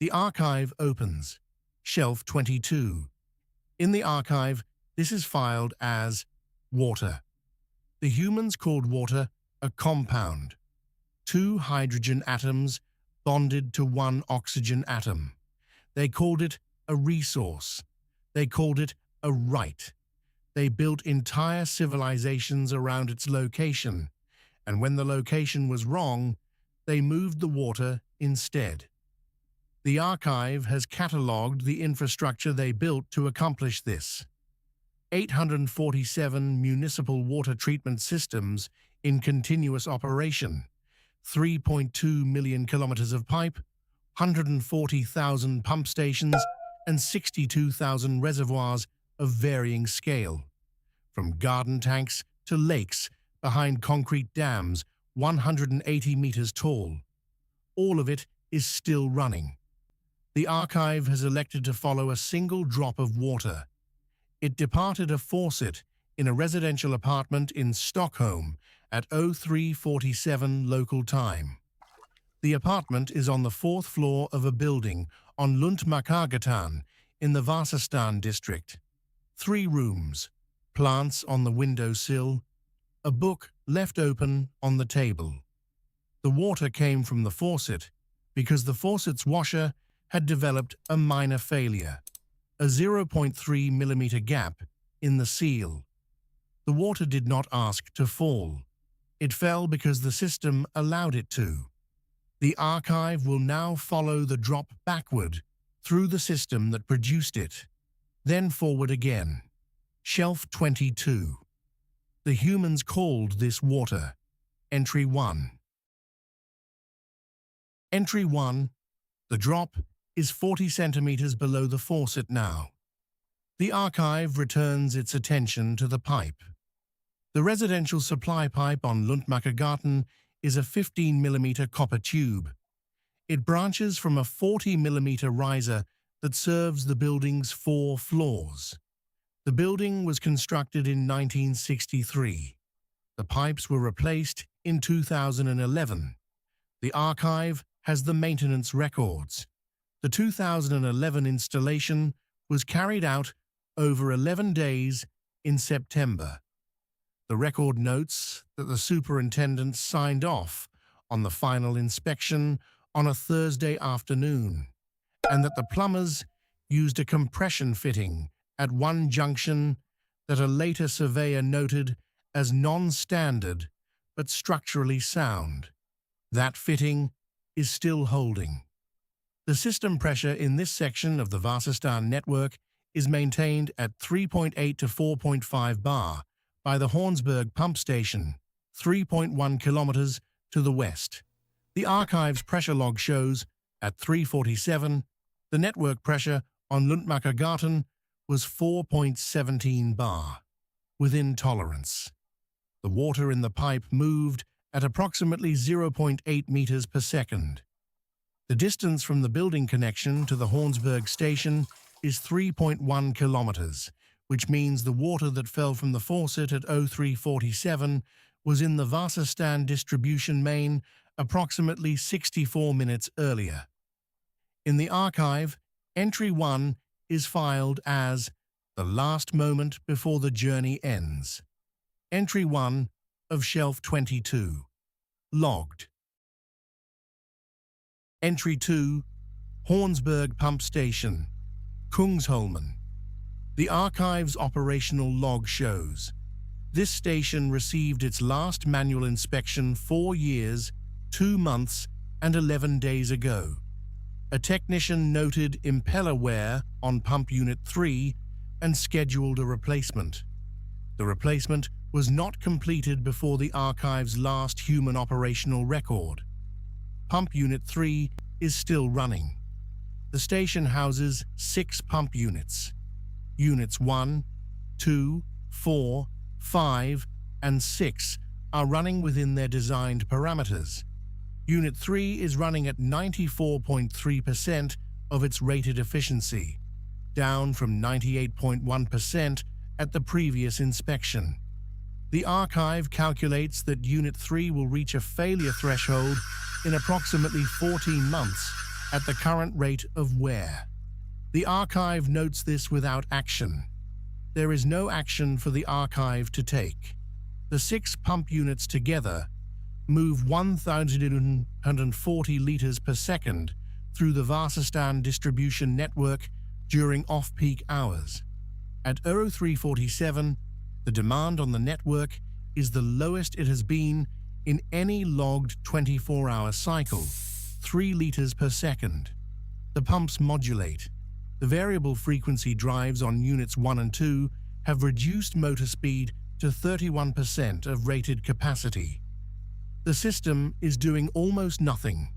The archive opens. Shelf 22. In the archive, this is filed as water. The humans called water a compound. 2 hydrogen atoms bonded to 1 oxygen atom. They called it a resource. They called it a right. They built entire civilizations around its location, and when the location was wrong, they moved the water instead. The archive has catalogued the infrastructure they built to accomplish this. 847 municipal water treatment systems in continuous operation, 3.2 million kilometers of pipe, 140,000 pump stations, and 62,000 reservoirs of varying scale. From garden tanks to lakes behind concrete dams 180 meters tall. All of it is still running. The archive has elected to follow a single drop of water. It departed a faucet in a residential apartment in Stockholm at 03:47 local time. The apartment is on the 4th floor of a building on Lundmakargatan in the Vasastan district. 3 rooms, plants on the windowsill, a book left open on the table. The water came from the faucet because the faucet's washer had developed a minor failure, a 0.3 millimeter gap in the seal. The water did not ask to fall. It fell because the system allowed it to. The archive will now follow the drop backward through the system that produced it, then forward again. Shelf 22. The humans called this water. Entry 1. Entry 1. The drop is 40 centimeters below the faucet now. The archive returns its attention to the pipe. The residential supply pipe on Lundmakargatan is a 15 millimeter copper tube. It branches from a 40 millimeter riser that serves the building's 4 floors. The building was constructed in 1963. The pipes were replaced in 2011. The archive has the maintenance records. The 2011 installation was carried out over 11 days in September. The record notes that the superintendent signed off on the final inspection on a Thursday afternoon, and that the plumbers used a compression fitting at one junction that a later surveyor noted as non-standard but structurally sound. That fitting is still holding. The system pressure in this section of the Vasastan network is maintained at 3.8 to 4.5 bar by the Hornsberg pump station, 3.1 kilometers to the west. The archive's pressure log shows, at 3:47, the network pressure on Lundmakargatan was 4.17 bar, within tolerance. The water in the pipe moved at approximately 0.8 meters per second. The distance from the building connection to the Hornsberg station is 3.1 kilometers, which means the water that fell from the faucet at 03:47 was in the Vasastan distribution main approximately 64 minutes earlier. In the archive, Entry 1 is filed as the last moment before the journey ends. Entry 1 of Shelf 22. Logged. Entry 2, Hornsberg Pump Station, Kungsholmen. The archive's operational log shows this station received its last manual inspection 4 years, 2 months, and 11 days ago. A technician noted impeller wear on Pump Unit 3 and scheduled a replacement. The replacement was not completed before the archive's last human operational record. Pump Unit 3 is still running. The station houses 6 pump units. Units 1, 2, 4, 5, and 6 are running within their designed parameters. Unit 3 is running at 94.3% of its rated efficiency, down from 98.1% at the previous inspection. The archive calculates that Unit 3 will reach a failure threshold in approximately 14 months at the current rate of wear. The archive notes this without action. There is no action for the archive to take. The 6 pump units together move 1,140 liters per second through the Vasistan distribution network during off-peak hours. At 0347, the demand on the network is the lowest it has been in any logged 24-hour cycle, 3 liters per second. The pumps modulate. The variable frequency drives on units 1 and 2 have reduced motor speed to 31% of rated capacity. The system is doing almost nothing.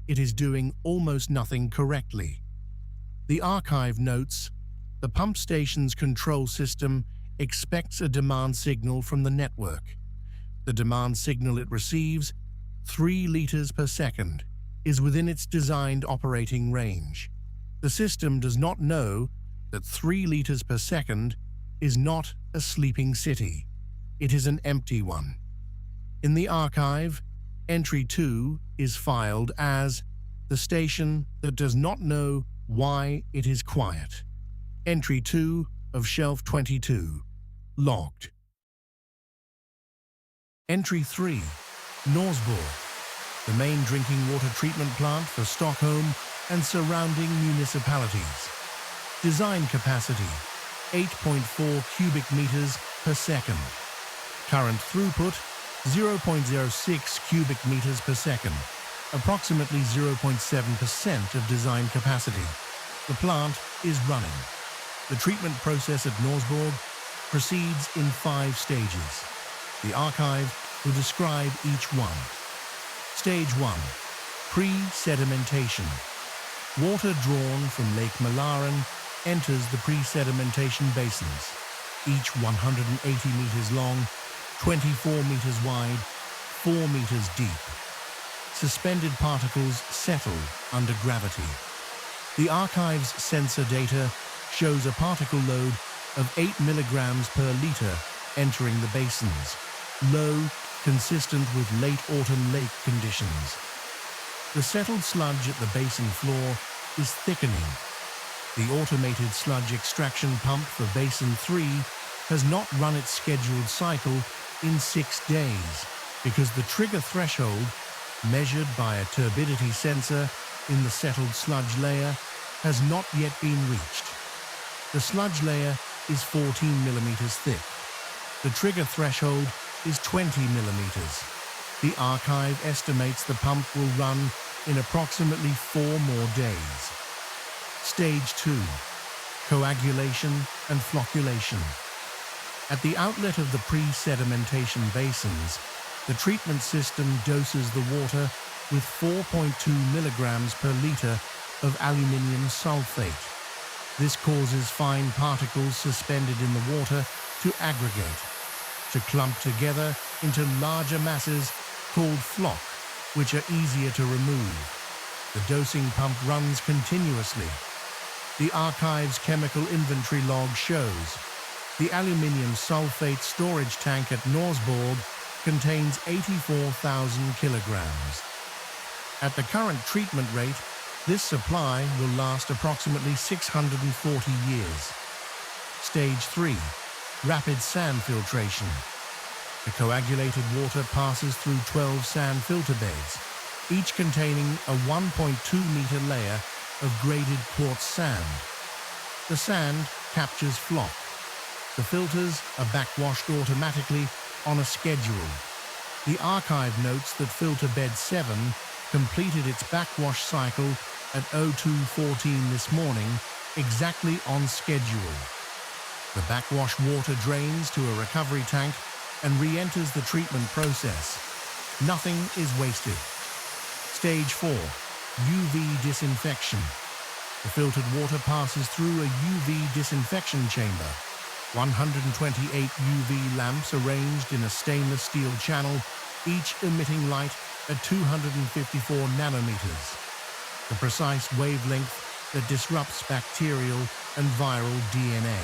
It is doing almost nothing correctly. The archive notes, the pump station's control system expects a demand signal from the network. The demand signal it receives, 3 liters per second, is within its designed operating range. The system does not know that 3 liters per second is not a sleeping city. It is an empty one. In the archive, entry 2 is filed as the station that does not know why it is quiet. Entry 2 of shelf 22, logged. Entry 3, Norsborg, the main drinking water treatment plant for Stockholm and surrounding municipalities. Design capacity, 8.4 cubic meters per second. Current throughput, 0.06 cubic meters per second, approximately 0.7% of design capacity. The plant is running. The treatment process at Norsborg proceeds in 5 stages. The archive will describe each one. Stage 1. Pre-sedimentation. Water drawn from Lake Malaren enters the pre-sedimentation basins, each 180 meters long, 24 meters wide, 4 meters deep. Suspended particles settle under gravity. The archive's sensor data shows a particle load of 8 milligrams per liter entering the basins, low, consistent with late autumn lake conditions. The settled sludge at the basin floor is thickening. The automated sludge extraction pump for Basin 3 has not run its scheduled cycle in 6 days because the trigger threshold, measured by a turbidity sensor in the settled sludge layer, has not yet been reached. The sludge layer is 14 millimeters thick. The trigger threshold is 20 millimeters. The archive estimates the pump will run in approximately 4 more days. Stage 2. Coagulation and flocculation. At the outlet of the pre-sedimentation basins, the treatment system doses the water with 4.2 milligrams per liter of aluminium sulfate. This causes fine particles suspended in the water to aggregate, to clump together into larger masses called floc, which are easier to remove. The dosing pump runs continuously. The archive's chemical inventory log shows the aluminium sulfate storage tank at Norsborg contains 84,000 kilograms. At the current treatment rate, this supply will last approximately 640 years. Stage 3. Rapid sand filtration. The coagulated water passes through 12 sand filter beds, each containing a 1.2-meter layer of graded quartz sand. The sand captures floc. The filters are backwashed automatically on a schedule. The archive notes that filter bed 7 completed its backwash cycle at 02:14 this morning, exactly on schedule. The backwash water drains to a recovery tank and re-enters the treatment process. Nothing is wasted. Stage 4. UV disinfection. The filtered water passes through a UV disinfection chamber. 128 UV lamps arranged in a stainless steel channel, each emitting light at 254 nanometers, the precise wavelength that disrupts bacterial and viral DNA.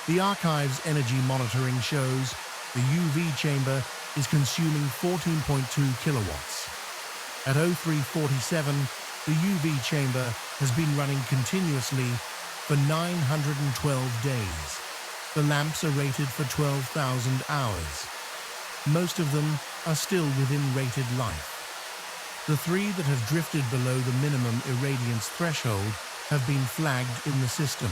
The archive's energy monitoring shows the UV chamber is consuming 14.2 kilowatts. At 0347, The UV chamber has been running continuously for 912 days. The lamps are rated for 12,000 hours. Most of them are still within rated life. The three that have drifted below the minimum irradiance threshold have been flagged in the system.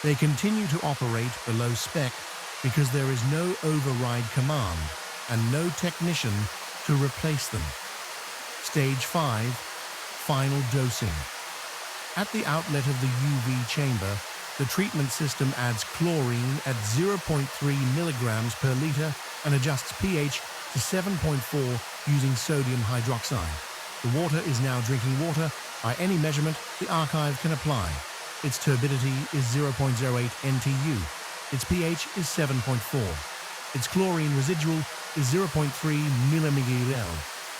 They continue to operate below spec because there is no override command and no technician to replace them. Stage 5, final dosing. At the outlet of the UV chamber, the treatment system adds chlorine at 0.3 milligrams per liter and adjusts pH to 7.4 using sodium hydroxide. The water is now drinking water. By any measurement the archive can apply. Its turbidity is 0.08 NTU. Its pH is 7.4. Its chlorine residual is 0.3 millimol.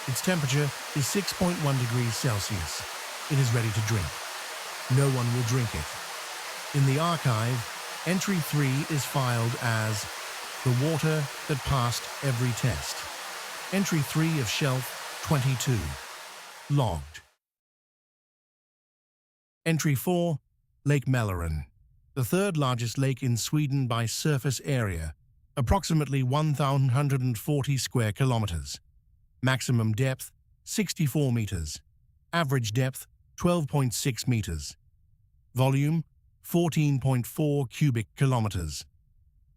Its temperature is 6.1 degrees Celsius. It is ready to drink. No one will drink it. In the archive, entry 3 is filed as the water that passed every test. Entry 3 of shelf 22. Logged. Entry 4, Lake Mälaren, the third largest lake in Sweden by surface area, approximately 1,140 square kilometers. Maximum depth 64 meters. Average depth 12.6 meters. Volume 14.4 cubic kilometers.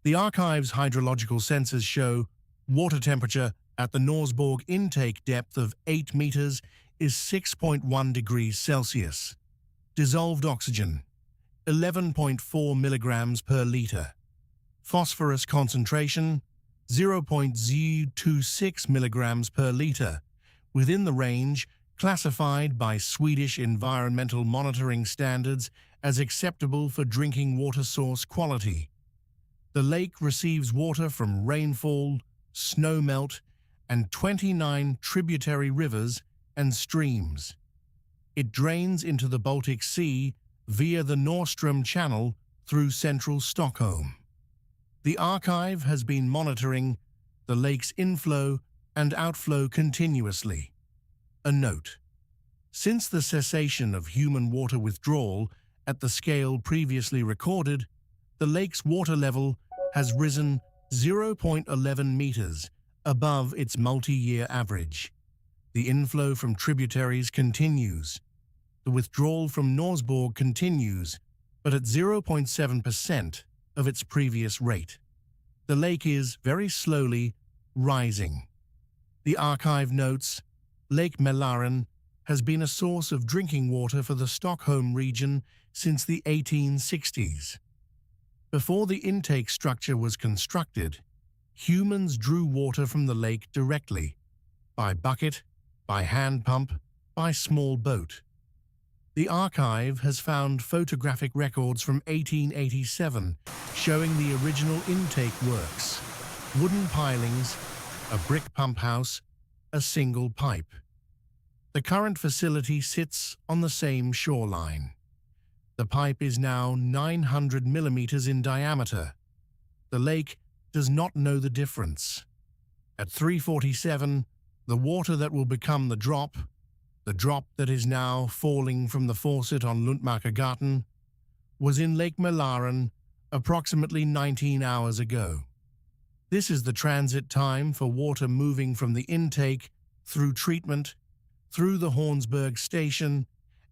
The archive's hydrological sensors show water temperature at the Norsborg intake depth of 8 meters is 6.1 degrees Celsius. Dissolved oxygen 11.4 milligrams per liter. Phosphorus concentration 0.026 milligrams per liter, within the range classified by Swedish environmental monitoring standards as acceptable for drinking water source quality. The lake receives water from rainfall, snowmelt, and 29 tributary rivers and streams. It drains into the Baltic Sea via the Norrström Channel through central Stockholm. The archive has been monitoring the lake's inflow and outflow continuously. A note: since the cessation of human water withdrawal at the scale previously recorded, the lake's water level has risen 0.11 meters above its multi-year average. The inflow from tributaries continues. The withdrawal from Norsborg continues, but at 0.7% of its previous rate. The lake is very slowly rising. The archive notes, Lake Mälaren has been a source of drinking water for the Stockholm region since the 1860s. Before the intake structure was constructed, humans drew water from the lake directly, by bucket, by hand pump, by small boat. The archive has found photographic records from 1887 showing the original intake works: wooden pilings, a brick pump house, a single pipe. The current facility sits on the same shoreline. The pipe is now 900 millimeters in diameter. The lake does not know the difference. At 3:47, the water that will become the drop that is now falling from the faucet on Lundmarkergatan, was in Lake Mälaren approximately 19 hours ago. This is the transit time for water moving from the intake, through treatment, through the Hornsberg station,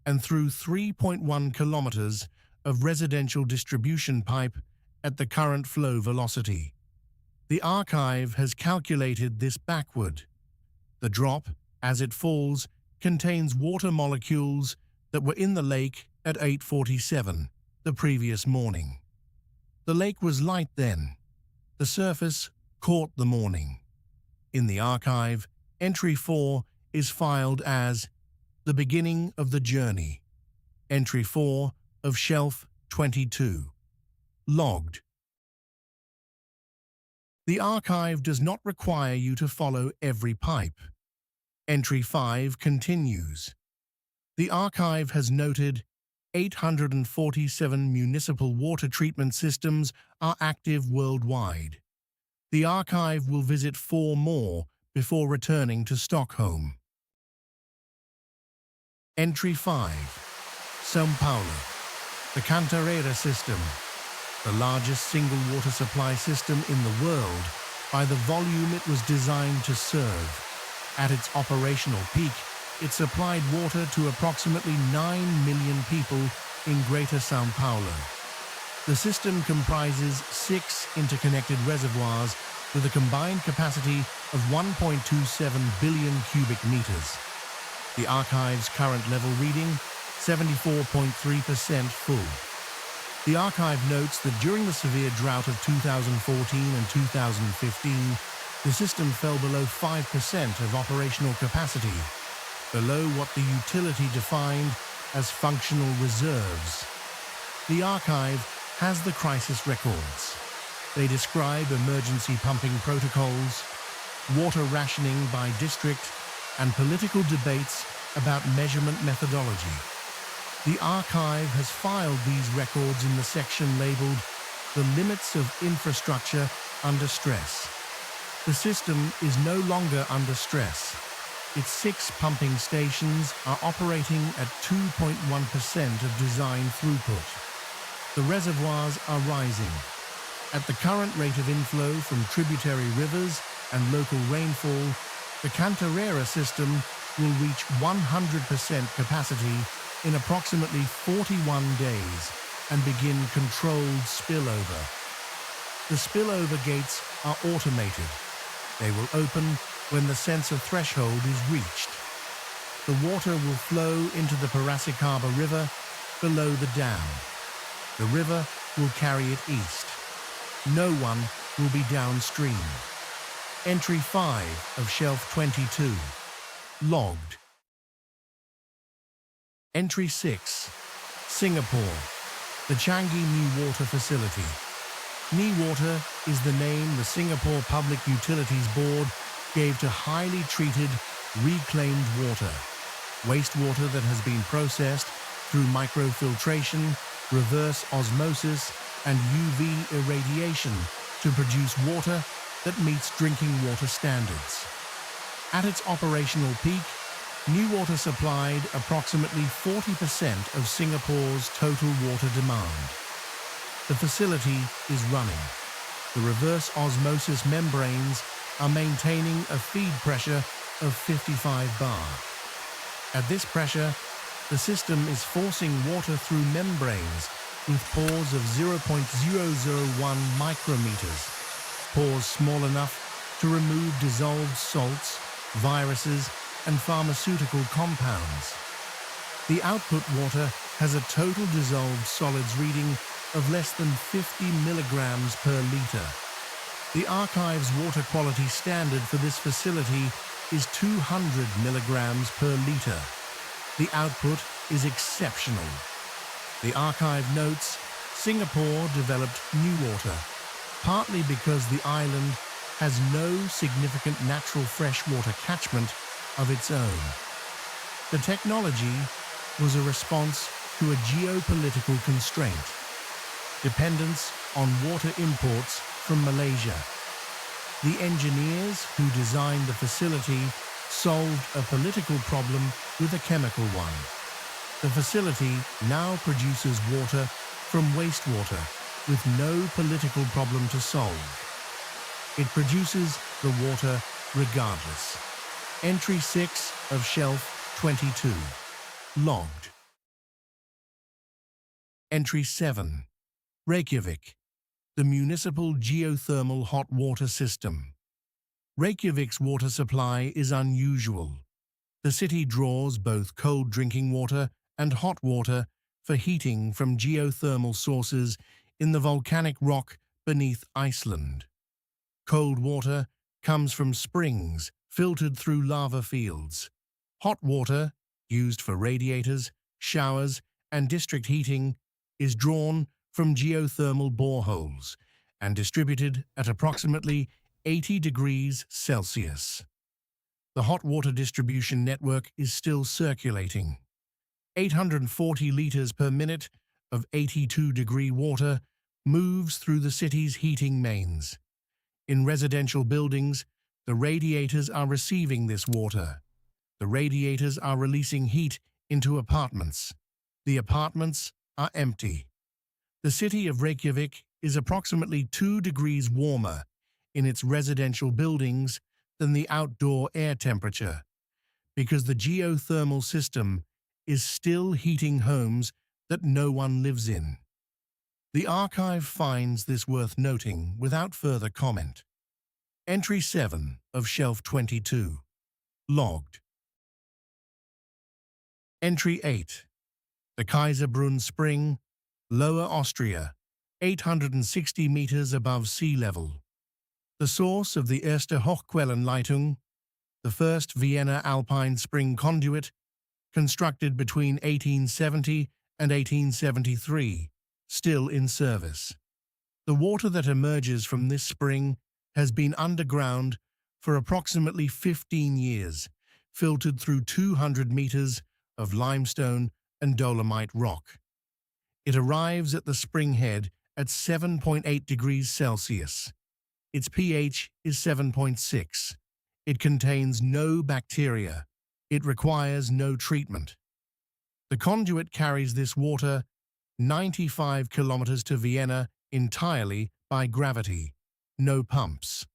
and through 3.1 kilometers of residential distribution pipe at the current flow velocity. The archive has calculated this backward. The drop, as it falls, contains water molecules that were in the lake at 8:47 the previous morning. The lake was light then. The surface caught the morning. In the archive, entry 4 is filed as the beginning of the journey. Entry 4 of shelf 22. Logged. The archive does not require you to follow every pipe. Entry 5 continues. The archive has noted 847 municipal water treatment systems are active worldwide. The archive will visit 4 more before returning to Stockholm. Entry 5. São Paulo. The Cantareira system, the largest single water supply system in the world by the volume it was designed to serve. At its operational peak, it supplied water to approximately 9 million people in Greater São Paulo. The system comprises 6 interconnected reservoirs with a combined capacity of 1.27 billion cubic meters. The archive's current level reading, 74.3% full. The archive notes that during the severe drought of 2014 and 2015, the system fell below 5% of operational capacity, below what the utility defined as functional reserves. The archive has the crisis records. They describe emergency pumping protocols, water rationing by district, and political debates about measurement methodology. The archive has filed these records in the section labeled "The Limits of Infrastructure Under Stress." The system is no longer under stress. Its 6 pumping stations are operating at 2.1% of design throughput. The reservoirs are rising. At the current rate of inflow from tributary rivers and local rainfall, the Cantareira system will reach 100% capacity in approximately 41 days and begin controlled spillover. The spillover gates are automated. They will open when the sensor threshold is reached. The water will flow into the Piracicaba River below the dam. The river will carry it east. No one will be downstream. Entry 5 of Shelf 22. Logged. Entry 6. Singapore. The Changi New Water Facility. NEWater is the name the Singapore Public Utilities Board gave to highly treated, reclaimed water. Wastewater that has been processed through microfiltration, reverse osmosis, and UV irradiation to produce water that meets drinking water standards. At its operational peak, NEWater supplied approximately 40% of Singapore's total water demand. The facility is running. The reverse osmosis membranes are maintaining a feed pressure of 55 bar. At this pressure, the system is forcing water through membranes with pores of 0.001 micrometers, pores small enough to remove dissolved salts, viruses, and pharmaceutical compounds. The output water has a total dissolved solids reading of less than 50 milligrams per liter. The archive's water quality standard for this facility is 200 milligrams per liter. The output is exceptional. The archive notes Singapore developed NEWater, partly because the island has no significant natural freshwater catchment of its own. The technology was a response to a geopolitical constraint, dependence on water imports from Malaysia. The engineers who designed the facility solved a political problem with a chemical one. The facility now produces water from wastewater with no political problem to solve. It produces the water regardless. Entry 6 of Shelf 22. Logged. Entry 7. Reykjavík. The municipal geothermal hot water system. Reykjavik's water supply is unusual. The city draws both cold drinking water and hot water for heating from geothermal sources in the volcanic rock beneath Iceland. Cold water comes from springs filtered through lava fields. Hot water, used for radiators, showers, and district heating, is drawn from geothermal boreholes and distributed at approximately 80 degrees Celsius. The hot water distribution network is still circulating. 840 liters per minute of 82-degree water moves through the city's heating mains. In residential buildings, the radiators are receiving this water. The radiators are releasing heat into apartments. The apartments are empty. The city of Reykjavík is approximately 2 degrees warmer in its residential buildings than the outdoor air temperature, because the geothermal system is still heating homes that no one lives in. The archive finds this worth noting without further comment. Entry 7 of Shelf 22. Logged. Entry 8. The Kaiserbrunn Spring, Lower Austria, 860 meters above sea level. The source of the Erste Hochquellenleitung, the first Vienna Alpine Spring conduit, constructed between 1870 and 1873, still in service. The water that emerges from this spring has been underground for approximately 15 years, filtered through 200 meters of limestone and dolomite rock. It arrives at the spring head at 7.8 degrees Celsius. Its pH is 7.6. It contains no bacteria. It requires no treatment. The conduit carries this water 95 kilometers to Vienna entirely by gravity, no pumps.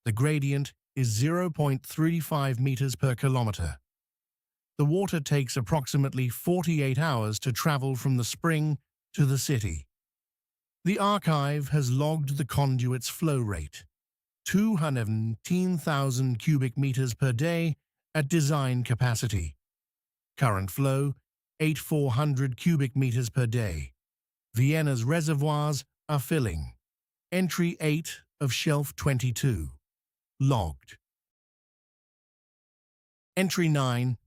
The gradient is 0.35 meters per kilometer. The water takes approximately 48 hours to travel from the spring to the city. The archive has logged the conduit's flow rate, 210,000 cubic meters per day at design capacity. Current flow, 8,400 cubic meters per day. Vienna's reservoirs are filling. Entry 8 of Shelf 22. Logged. Entry 9.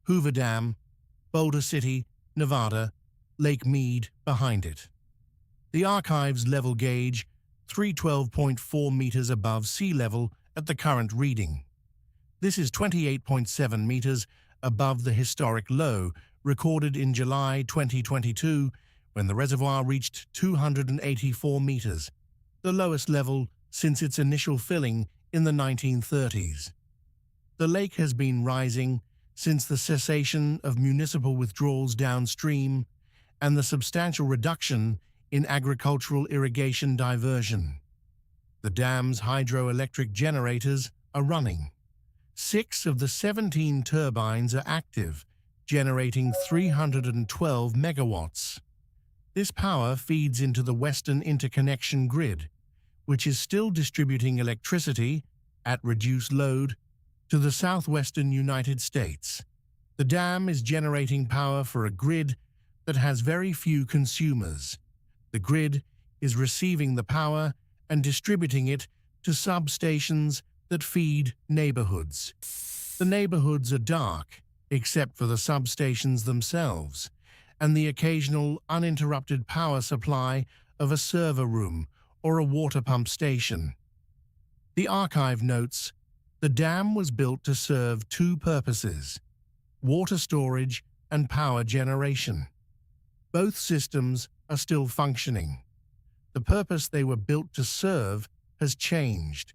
Hoover Dam, Boulder City, Nevada, Lake Mead behind it. The archive's level gauge, 312.4 meters above sea level at the current reading. This is 28.7 meters above the historic low recorded in July 2022 when the reservoir reached 284 meters, the lowest level since its initial filling in the 1930s. The lake has been rising since the cessation of municipal withdrawals downstream and the substantial reduction in agricultural irrigation diversion. The dam's hydroelectric generators are running. 6 of the 17 turbines are active, generating 312 megawatts. This power feeds into the Western Interconnection Grid, which is still distributing electricity at reduced load to the southwestern United States. The dam is generating power for a grid that has very few consumers. The grid is receiving the power and distributing it to substations that feed neighborhoods. The neighborhoods are dark, except for the substations themselves, and the occasional uninterrupted power supply of a server room or a water pump station. The archive notes, the dam was built to serve 2 purposes: water storage and power generation. Both systems are still functioning. The purpose they were built to serve has changed.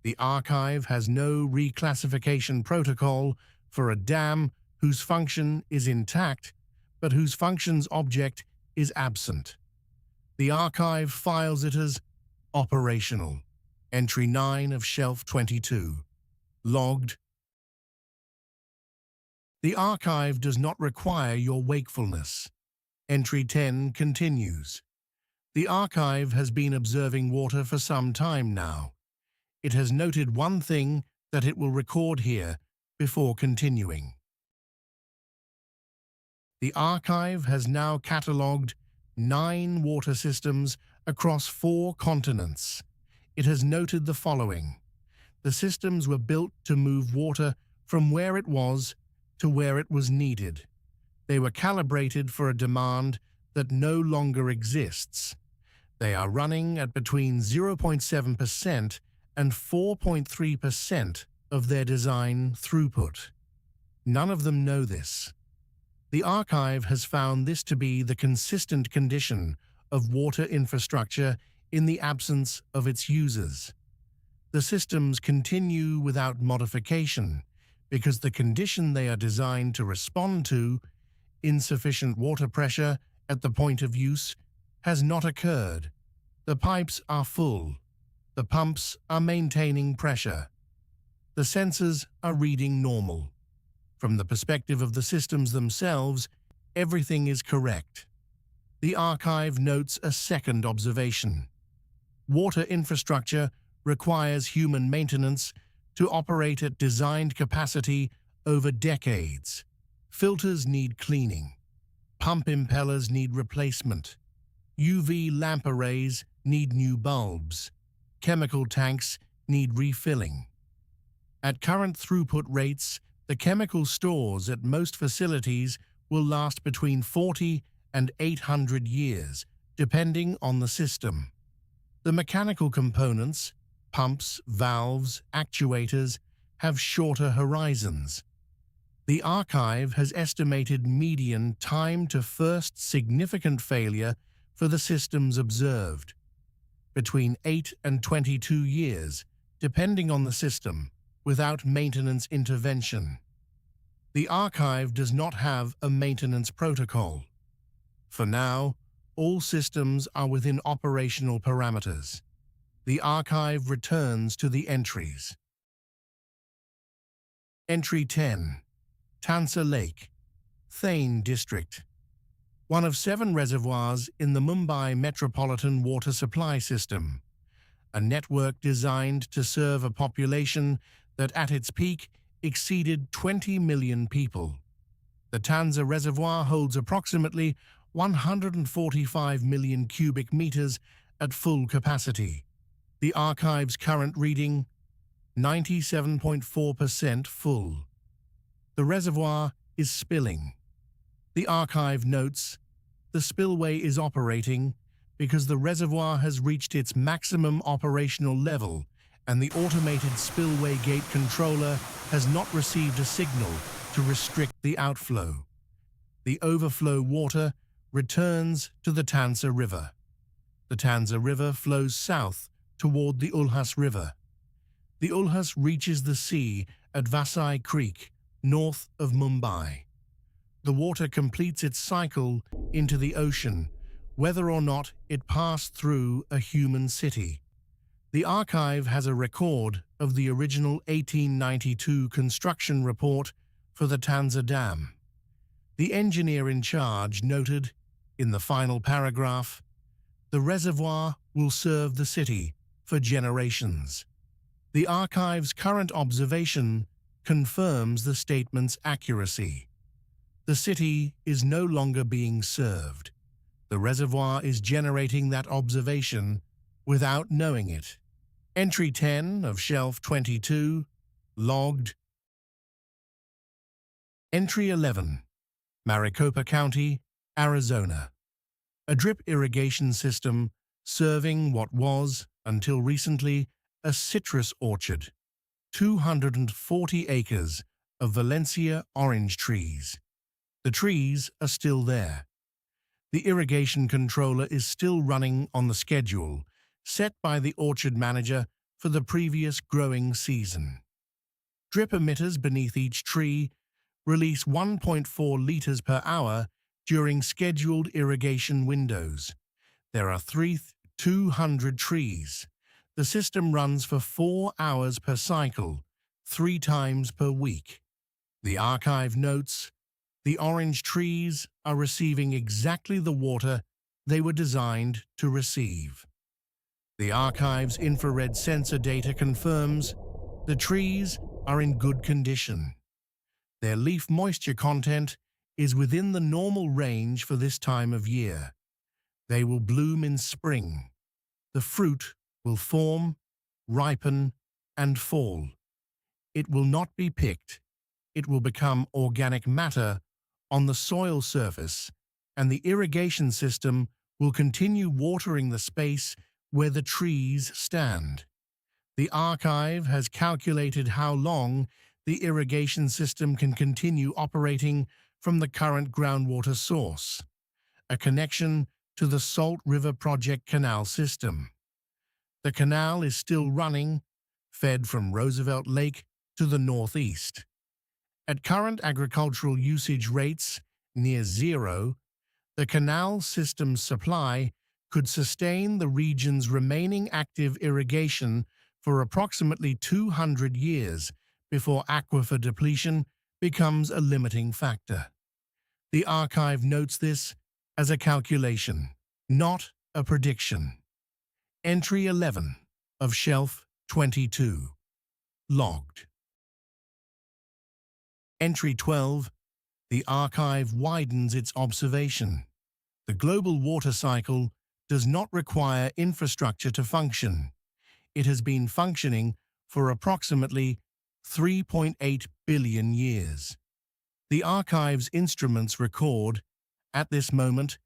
The archive has no reclassification protocol for a dam whose function is intact, but whose function's object is absent. The archive files it as operational. Entry 9 of Shelf 22. Logged. The archive does not require your wakefulness. Entry 10 continues. The archive has been observing water for some time now. It has noted one thing that it will record here before continuing. The archive has now catalogued 9 water systems across 4 continents. It has noted the following. The systems were built to move water from where it was to where it was needed. They were calibrated for a demand that no longer exists. They are running at between 0.7% and 4.3% of their design throughput. None of them know this. The archive has found this to be the consistent condition of water infrastructure in the absence of its users. The systems continue without modification because the condition they are designed to respond to insufficient water pressure at the point of use has not occurred. The pipes are full. The pumps are maintaining pressure. The sensors are reading normal. From the perspective of the systems themselves, everything is correct. The archive notes a second observation. Water infrastructure requires human maintenance to operate at designed capacity over decades. Filters need cleaning. Pump impellers need replacement. UV lamp arrays need new bulbs. Chemical tanks need refilling. At current throughput rates, the chemical stores at most facilities will last between 40 and 800 years, depending on the system. The mechanical components, pumps, valves, actuators, have shorter horizons. The archive has estimated median time to first significant failure for the systems observed, between 8 and 22 years, depending on the system, without maintenance intervention. The archive does not have a maintenance protocol. For now, all systems are within operational parameters. The archive returns to the entries. Entry 10. Tansa Lake, Thane District. One of 7 reservoirs in the Mumbai Metropolitan Water Supply System, a network designed to serve a population that at its peak exceeded 20 million people. The Tansa Reservoir holds approximately 145 million cubic meters at full capacity. The archive's current reading, 97.4% full. The reservoir is spilling. The archive notes, the spillway is operating because the reservoir has reached its maximum operational level and the automated spillway gate controller has not received a signal to restrict the outflow. The overflow water returns to the Tansa River. The Tansa River flows south toward the Ulhas River. The Ulhas reaches the sea at Vasai Creek, north of Mumbai. The water completes its cycle into the ocean, whether or not it passed through a human city. The archive has a record of the original 1892 construction report for the Tansa Dam. The engineer in charge noted, in the final paragraph, the reservoir will serve the city for generations. The archive's current observation confirms the statement's accuracy. The city is no longer being served. The reservoir is generating that observation without knowing it. Entry 10 of Shelf 22, logged. Entry 11, Maricopa County, Arizona. A drip irrigation system serving what was, until recently, a citrus orchard. 240 acres of Valencia orange trees. The trees are still there. The irrigation controller is still running on the schedule set by the orchard manager for the previous growing season. Drip emitters beneath each tree release 1.4 liters per hour during scheduled irrigation windows. There are 200 trees. The system runs for 4 hours per cycle, 3 times per week. The archive notes, the orange trees are receiving exactly the water they were designed to receive. The archive's infrared sensor data confirms the trees are in good condition. Their leaf moisture content is within the normal range for this time of year. They will bloom in spring. The fruit will form, ripen, and fall. It will not be picked. It will become organic matter on the soil surface, and the irrigation system will continue watering the space where the trees stand. The archive has calculated how long the irrigation system can continue operating from the current groundwater source, a connection to the Salt River Project Canal system. The canal is still running, fed from Roosevelt Lake to the northeast. At current agricultural usage rates, near zero, the canal system's supply could sustain the region's remaining active irrigation for approximately 200 years before aquifer depletion becomes a limiting factor. The archive notes this as a calculation, not a prediction. Entry 11 of Shelf 22. Logged. Entry 12. The archive widens its observation. The global water cycle does not require infrastructure to function. It has been functioning for approximately 3.8 billion years. The archive's instruments record, at this moment,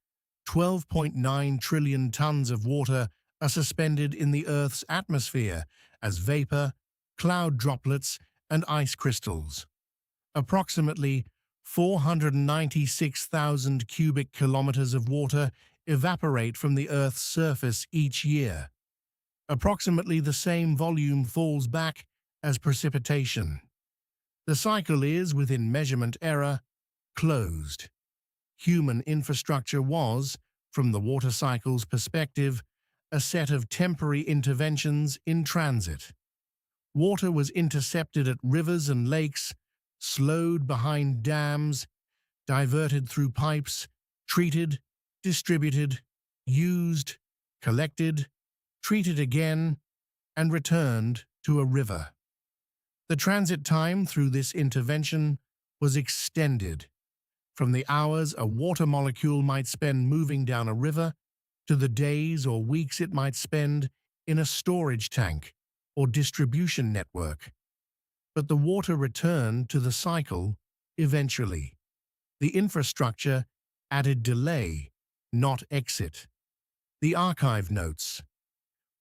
12.9 trillion tons of water are suspended in the Earth's atmosphere as vapor, cloud droplets, and ice crystals. Approximately 496,000 cubic kilometers of water evaporate from the Earth's surface each year. Approximately the same volume falls back as precipitation. The cycle is, within measurement error, closed. Human infrastructure was, from the water cycle's perspective, a set of temporary interventions in transit. Water was intercepted at rivers and lakes, slowed behind dams, diverted through pipes, treated, distributed, used, collected, treated again, and returned to a river. The transit time through this intervention was extended from the hours a water molecule might spend moving down a river to the days or weeks it might spend in a storage tank or distribution network. But the water returned to the cycle eventually. The infrastructure added delay, not exit. The archive notes,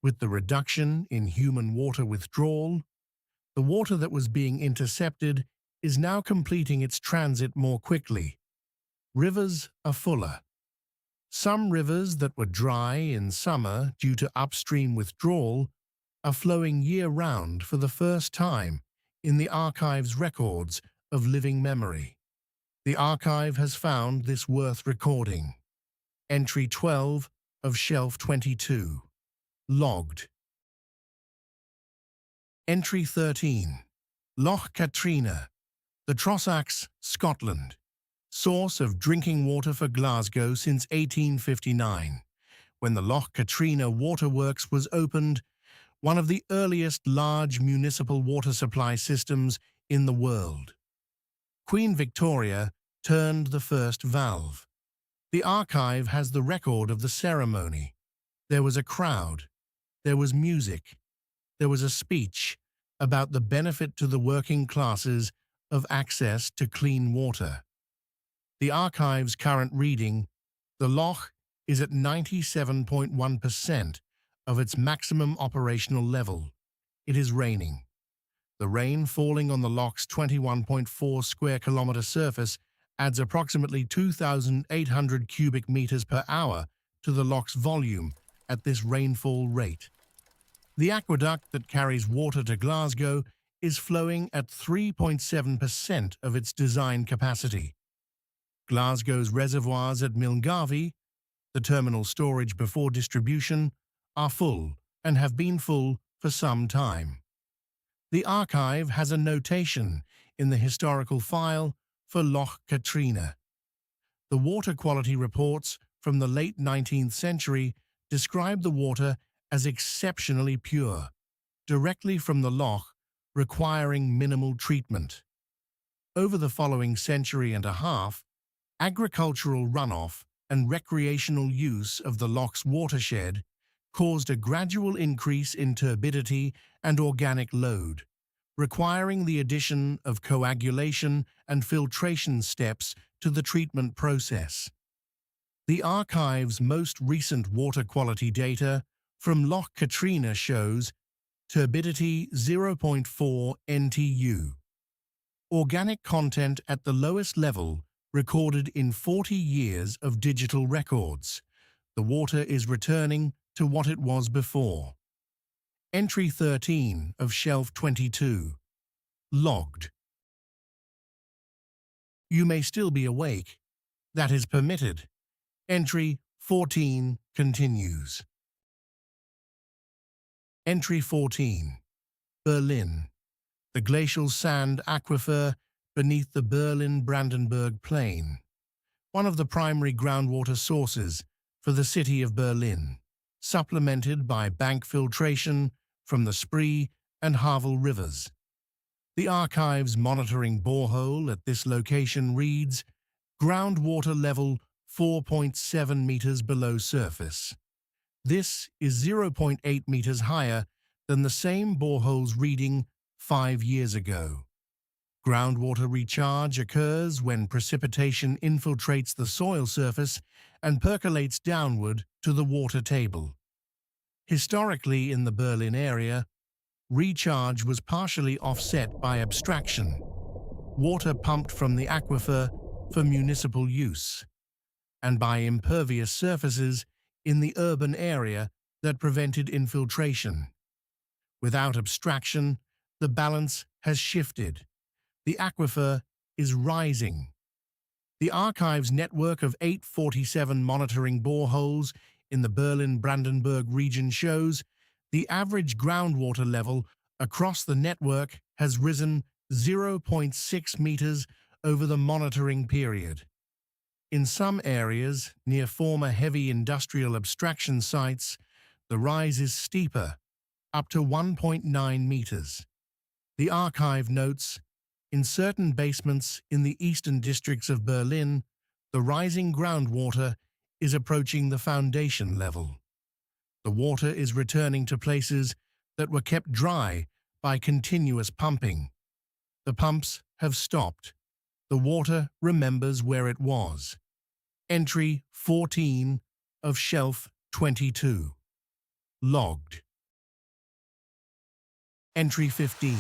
with the reduction in human water withdrawal, the water that was being intercepted is now completing its transit more quickly. Rivers are fuller. Some rivers that were dry in summer due to upstream withdrawal are flowing year-round for the first time in the archive's records of living memory. The archive has found this worth recording. Entry 12 of Shelf 22. Logged. Entry 13. Loch Katrina, the Trossachs, Scotland. Source of drinking water for Glasgow since 1859, when the Loch Katrina Waterworks was opened, one of the earliest large municipal water supply systems in the world. Queen Victoria turned the first valve. The archive has the record of the ceremony. There was a crowd. There was music. There was a speech about the benefit to the working classes of access to clean water. The archive's current reading, the loch is at 97.1% of its maximum operational level. It is raining. The rain falling on the loch's 21.4 square kilometer surface adds approximately 2,800 cubic meters per hour to the loch's volume at this rainfall rate. The aqueduct that carries water to Glasgow is flowing at 3.7% of its design capacity. Glasgow's reservoirs at Milngavie, the terminal storage before distribution, are full and have been full for some time. The archive has a notation in the historical file for Loch Katrina. The water quality reports from the late 19th century describe the water as exceptionally pure, directly from the loch, requiring minimal treatment. Over the following century and a half, agricultural runoff and recreational use of the loch's watershed caused a gradual increase in turbidity and organic load, requiring the addition of coagulation and filtration steps to the treatment process. The archive's most recent water quality data from Loch Katrina shows turbidity 0.4 NTU. Organic content at the lowest level recorded in 40 years of digital records. The water is returning to what it was before. Entry 13 of Shelf 22. Logged. You may still be awake. that is permitted. Entry 14 continues. Entry 14. Berlin. The glacial sand aquifer beneath the Berlin-Brandenburg Plain, one of the primary groundwater sources for the city of Berlin, supplemented by bank filtration from the Spree and Havel rivers. The archive's monitoring borehole at this location reads groundwater level 4.7 meters below surface. This is 0.8 meters higher than the same borehole's reading 5 years ago. Groundwater recharge occurs when precipitation infiltrates the soil surface and percolates downward to the water table. Historically, in the Berlin area, recharge was partially offset by abstraction, water pumped from the aquifer for municipal use, and by impervious surfaces in the urban area that prevented infiltration. Without abstraction, the balance has shifted. The aquifer is rising. The archive's network of 847 monitoring boreholes in the Berlin-Brandenburg region shows the average groundwater level across the network has risen 0.6 meters over the monitoring period. In some areas, near former heavy industrial abstraction sites, the rise is steeper, up to 1.9 meters. The archive notes, in certain basements in the eastern districts of Berlin, the rising groundwater is approaching the foundation level. The water is returning to places that were kept dry by continuous pumping. The pumps have stopped. The water remembers where it was. Entry 14 of Shelf 22. Logged. Entry 15.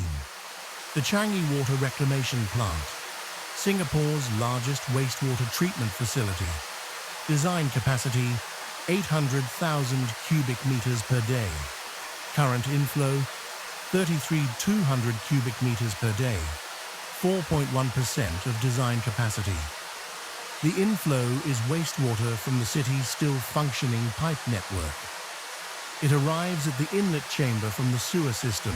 The Changi Water Reclamation Plant, Singapore's largest wastewater treatment facility. Design capacity 800,000 cubic meters per day. Current inflow 33,200 cubic meters per day, 4.1% of design capacity. The inflow is wastewater from the city's still functioning pipe network. It arrives at the inlet chamber from the sewer system,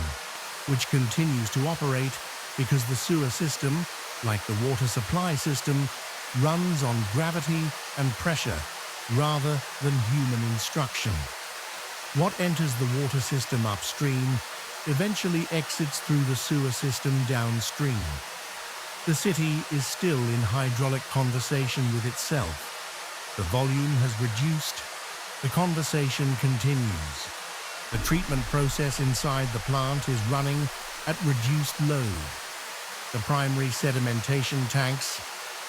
which continues to operate because the sewer system, like the water supply system, runs on gravity and pressure rather than human instruction. What enters the water system upstream eventually exits through the sewer system downstream. The city is still in hydraulic conversation with itself. The volume has reduced. The conversation continues. The treatment process inside the plant is running at reduced load. The primary sedimentation tanks,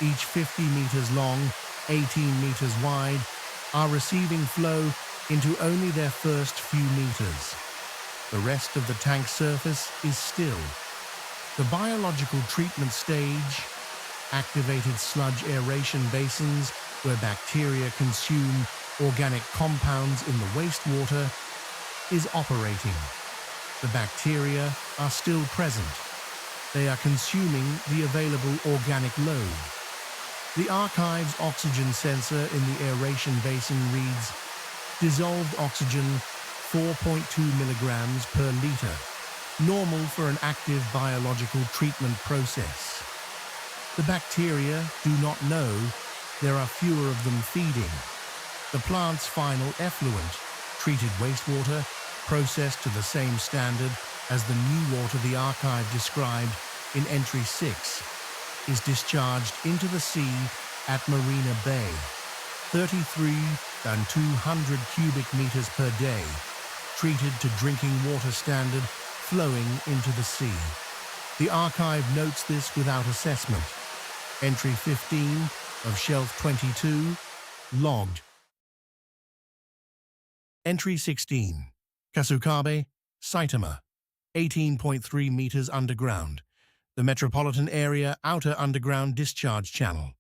each 50 meters long, 18 meters wide, are receiving flow into only their first few meters. The rest of the tank surface is still. The biological treatment stage, activated sludge aeration basins where bacteria consume organic compounds in the wastewater, is operating. The bacteria are still present. They are consuming the available organic load. The archive's oxygen sensor in the aeration basin reads dissolved oxygen 4.2 milligrams per liter, normal for an active biological treatment process. The bacteria do not know there are fewer of them feeding. The plant's final effluent, treated wastewater, processed to the same standard as the new water the archive described in Entry 6, is discharged into the sea at Marina Bay, 33,200 cubic meters per day, treated to drinking water standard, flowing into the sea. The archive notes this without assessment. Entry 15 of Shelf 22, logged. Entry 16, Kasukabe, Saitama, 18.3 meters underground, the metropolitan area outer underground discharge channel.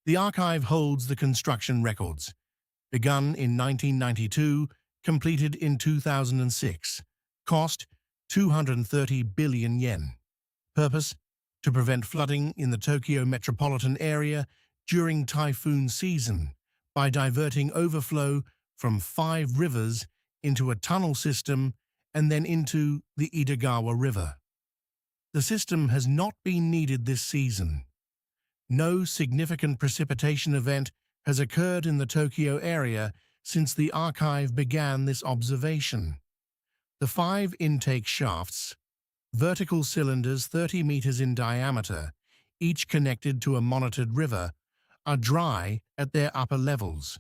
The archive holds the construction records. Begun in 1992, completed in 2006. Cost 230 billion yen. Purpose: to prevent flooding in the Tokyo metropolitan area during typhoon season by diverting overflow from 5 rivers into a tunnel system and then into the Idagawa River. The system has not been needed this season. No significant precipitation event has occurred in the Tokyo area since the archive began this observation. The 5 intake shafts, vertical cylinders 30 meters in diameter, each connected to a monitored river, are dry at their upper levels.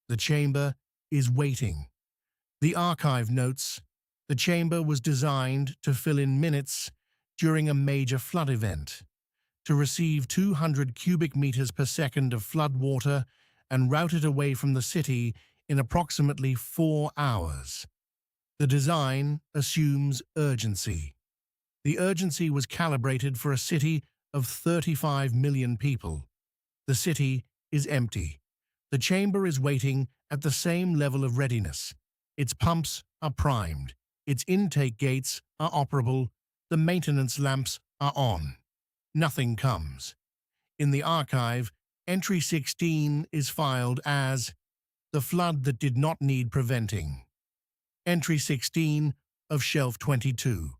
The chamber is waiting. The archive notes, the chamber was designed to fill in minutes during a major flood event, to receive 200 cubic meters per second of flood water and route it away from the city in approximately 4 hours. The design assumes urgency. The urgency was calibrated for a city of 35 million people. The city is empty. The chamber is waiting at the same level of readiness. Its pumps are primed. Its intake gates are operable. The maintenance lamps are on. Nothing comes. In the archive, entry 16 is filed as the flood that did not need preventing. Entry 16 of shelf 22.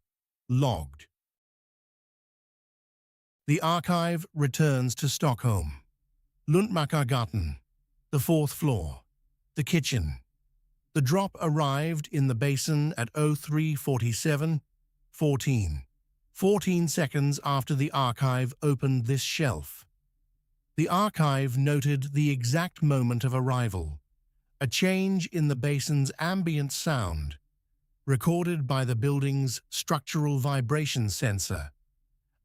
Logged. The archive returns to Stockholm. Luntmakargatan, the 4th floor. The kitchen. The drop arrived in the basin at 03:47:14, 14 seconds after the archive opened this shelf. The archive noted the exact moment of arrival, a change in the basin's ambient sound, recorded by the building's structural vibration sensor,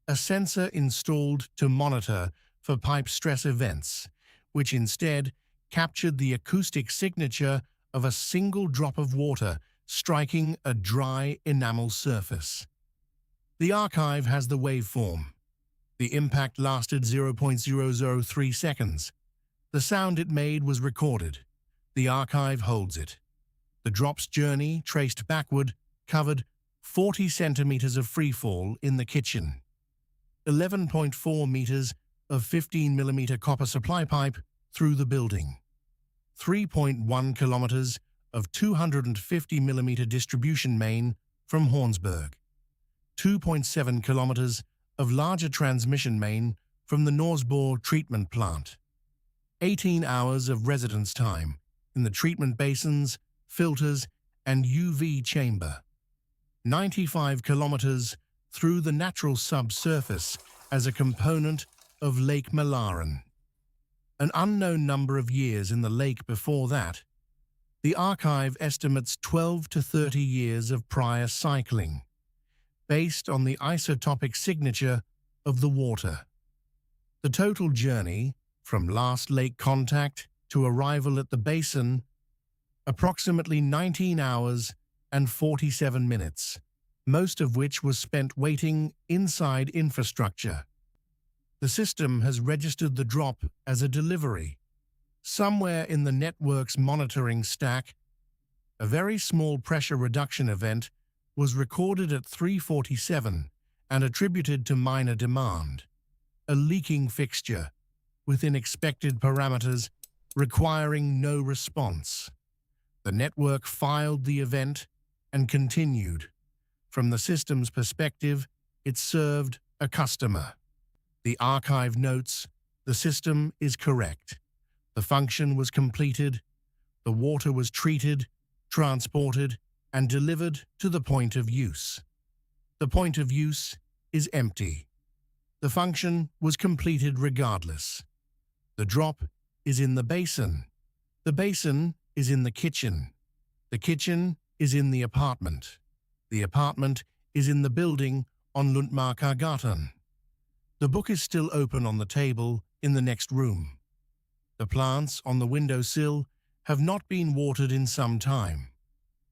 a sensor installed to monitor for pipe stress events, which instead captured the acoustic signature of a single drop of water striking a dry enamel surface. The archive has the waveform. The impact lasted 0.003 seconds. The sound it made was recorded. The archive holds it. The drop's journey, traced backward, covered 40 centimeters of freefall in the kitchen, 11.4 meters of 15mm copper supply pipe through the building, 3.1 kilometers of 250mm distribution main from Hornsberg, 2.7 kilometers of larger transmission main from the Norsborg treatment plant, 18 hours of residence time in the treatment basins, filters, and UV chamber, 95 kilometers through the natural subsurface as a component of Lake Mälaren. An unknown number of years in the lake before that. The archive estimates 12 to 30 years of prior cycling, based on the isotopic signature of the water. The total journey, from last lake contact to arrival at the basin, approximately 19 hours and 47 minutes, most of which was spent waiting inside infrastructure. The system has registered the drop as a delivery. Somewhere in the network's monitoring stack, a very small pressure reduction event was recorded at 3:47 and attributed to minor demand, a leaking fixture within expected parameters requiring no response. The network filed the event and continued. From the system's perspective, it served a customer. The archive notes, the system is correct. The function was completed. The water was treated, transported, and delivered to the point of use. The point of use is empty. The function was completed regardless. The drop is in the basin. The basin is in the kitchen. The kitchen is in the apartment. The apartment is in the building on Luntmakargatan. The book is still open on the table in the next room. The plants on the windowsill have not been watered in some time.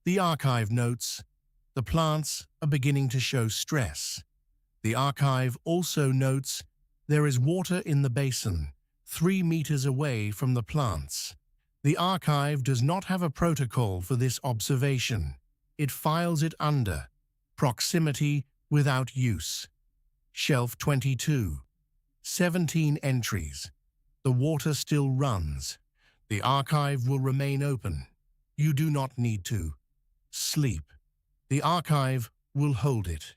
The archive notes, the plants are beginning to show stress. The archive also notes there is water in the basin, 3 meters away from the plants. The archive does not have a protocol for this observation. It files it under proximity without use. Shelf 22. 17 entries. The water still runs. The archive will remain open. You do not need to sleep. The archive will hold it.